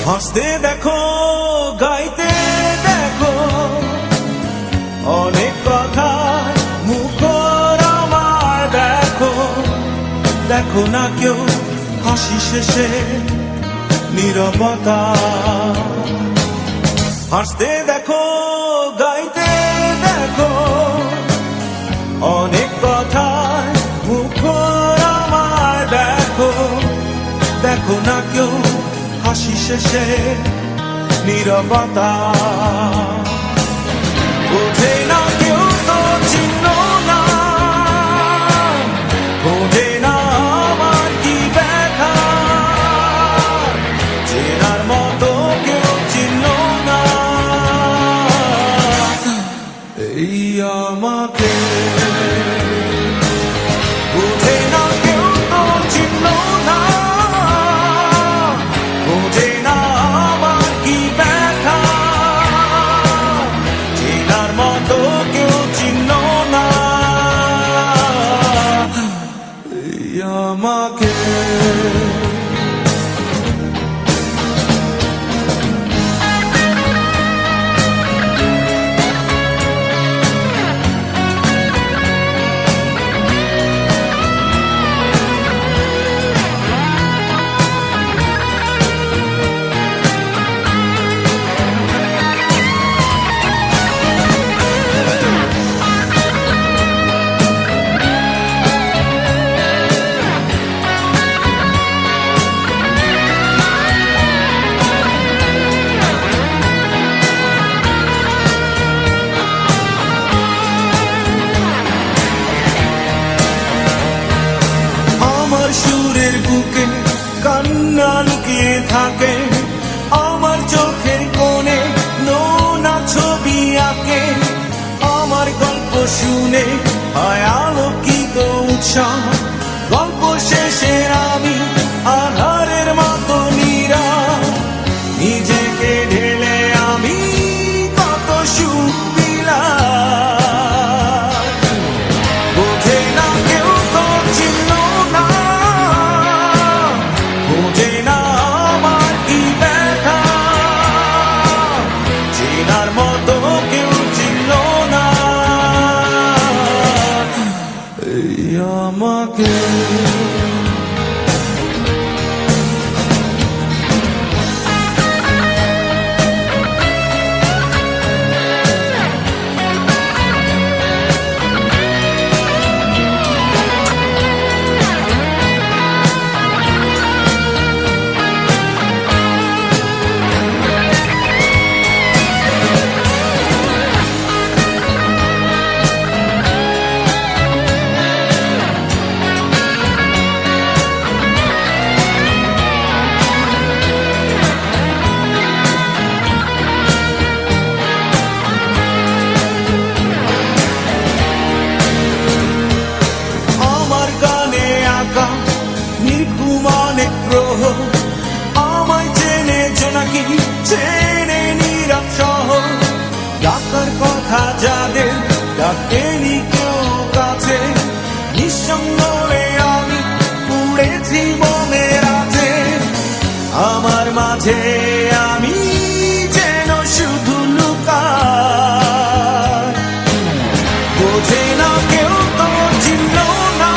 হাসতে দেখো, গাইতে দেখো, অনেক কথা মুখর আমার দেখো। দেখো না কেউ হাসি শেষে নীরবতা। হাসতে দেখো, গাইতে দেখো, অনেক কথা মুখর আমার দেখো। দেখো না কেউ হাসি শেষে নীরবতা। বোঝে না কেউ তো চিহ্ন না, বোঝে না আমার কি ব্যথা। চেনার মতো কেউ চিহ্ন না এই আমাকে। বোঝে না কেউ তো চিহ্ন না, বোঝে না আমার কি ব্যথা। চেনার মতো কেউ চিহ্ন না এই আমাকে। সুরের বুকে কান্না লুকিয়ে থাকে, আমার চোখের কোণে নোনা ছবি আঁকে। আমার গল্প শুনে হয় আলোকিত উৎসাহ, গল্প শেষে আমি আধারের মতো নীরব। নিজেকে ঢেলে আমি কত সুখ দিলাম। বোঝে না কেউ তো চিহ্ন না, বোঝে না আমার কি ব্যথা। চেনার মতো কেউ চিহ্ন না এই আমাকে। নির্ঘুম অনেক গ্রহ আমায় চেনে জোনাকি, চেনে নীরব শহর। ডাকার কথা যাদের ডাকেনি কেউ কাছে, নিঃসঙ্গ হয়ে আমি উড়েছি মনের আছে। আমার মাঝে আমি যেন শুধু লুকাই। বোঝে না কেউ তো চিহ্ন না,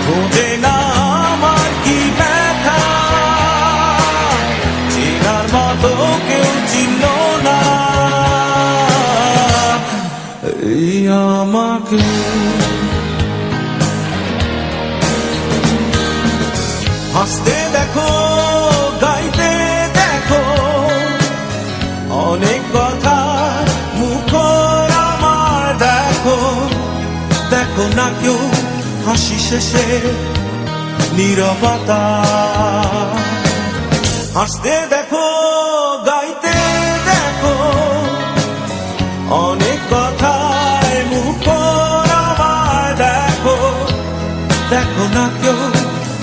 বোঝে না আমার কি ব্যথা। চেনার মতো কেউ চিহ্ন না এই আমাকে। হাসতে দেখো, গাইতে দেখো, অনেক কথা মুখর আমার দেখো। দেখো না কেউ হাসি শেষে নীরবতা। হাসতে দেখো, গাইতে দেখো, অনেক কথায় মুখর আমার দেখো। দেখো না কেউ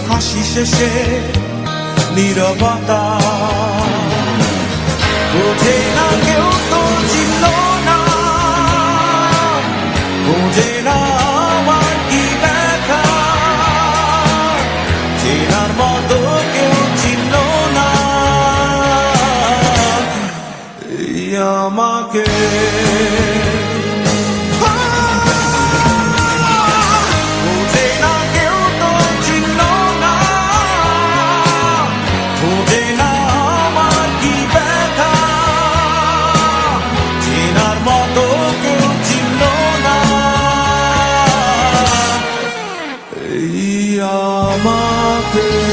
হাসি শেষে নীরবতা। বোঝে না কেউ তো চিহ্ন না, বোঝে না আমার কি ব্যথা। চেনার মতো কেউ চিহ্ন না আমাকে বোঝে না কেউ তো চিহ্ন না, বোঝে না আমার কি ব্যথা, চেনার মতো কেউ চিহ্ন না এই আমাকে।